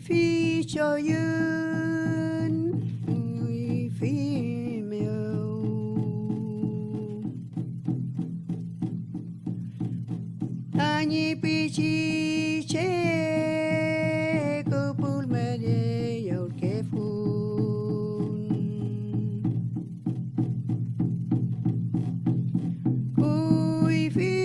phi cho yun phi miêu ta nhi pi chi che Kupulwe de yot ke phun Kuifike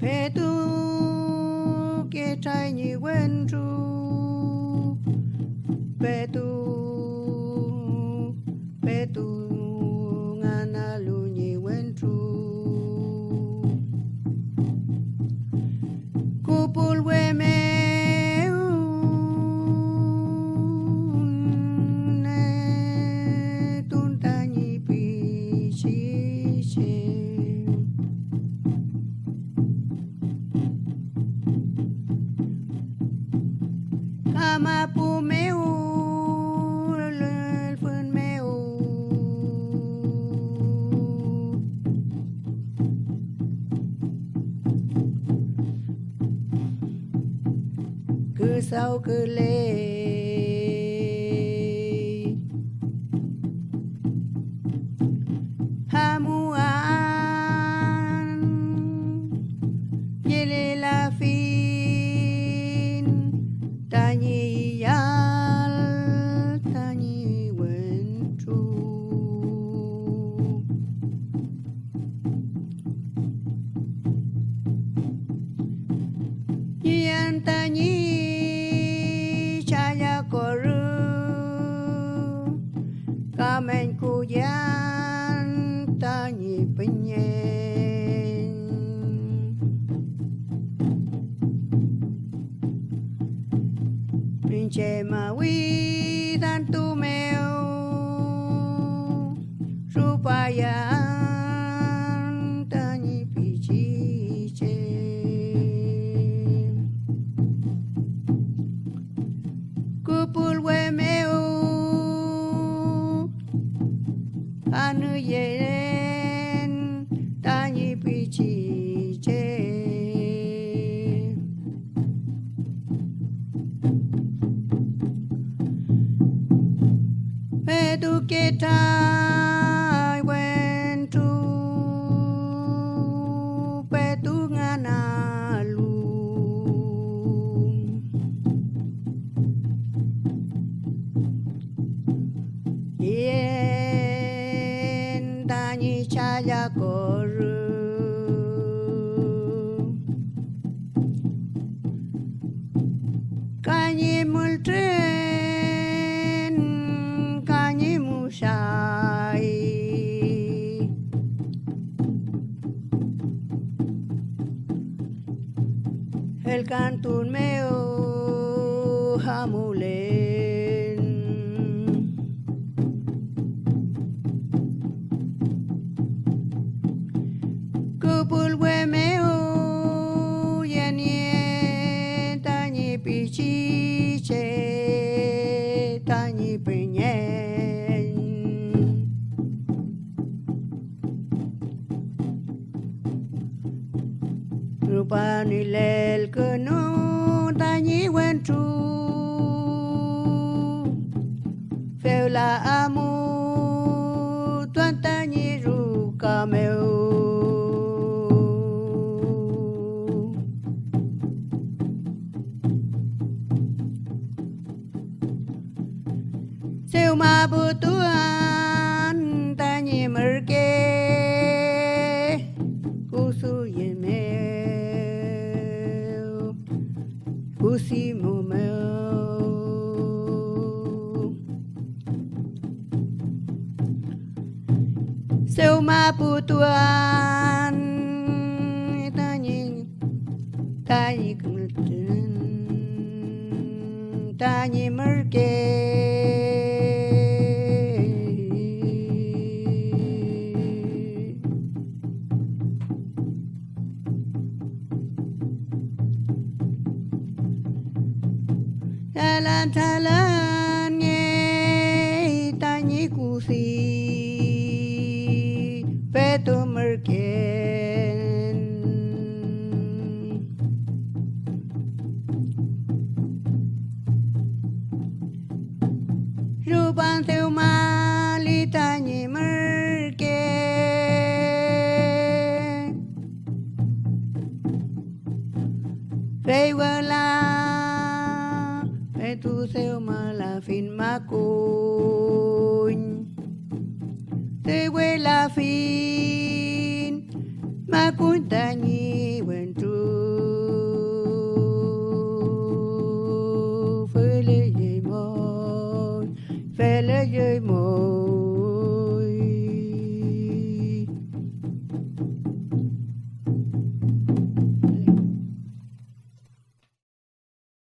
Pe tu ke trai nhị quên tru Pe tu ngana lu nhị quên tru Kupulwe me ne tun ta nhị pi chi che Kama pu meu phun meu cứ sau cứ lê hamu an yele la fin ta nhi yal ta nhi wen tru yan ta nhi cha ya koru kamen ku yan ta nhi pinyen Pinche ma wi dan tu meo rupayan ta nhi pi chi che Kupulwe meo anu yen ta nhi pi chi che Pe tu ke trai quen tru Pe tu ngana lu Yen ta nhi cha ya koru Ka nhi mul tren Ka nhi mu sai El cantun meu hamulen Kupulwe meu yen yen ta nhi pi chi che ta nhi pinyen Rupa ni lel ke no ta nhi wen tru Phèo la amu tuan ta nhi ru ca meu Seu ma bu tuan ta nhi mer ke Kusu ye meu Kusi mu meu Seu ma bu tuan ta nhi kumul ta nhi mer ke Talan ye ta nhi ku te tu merken rupan theo ma li ta nhị merken rei la e tu theo ma la fin ma cun te la fin ma cun ta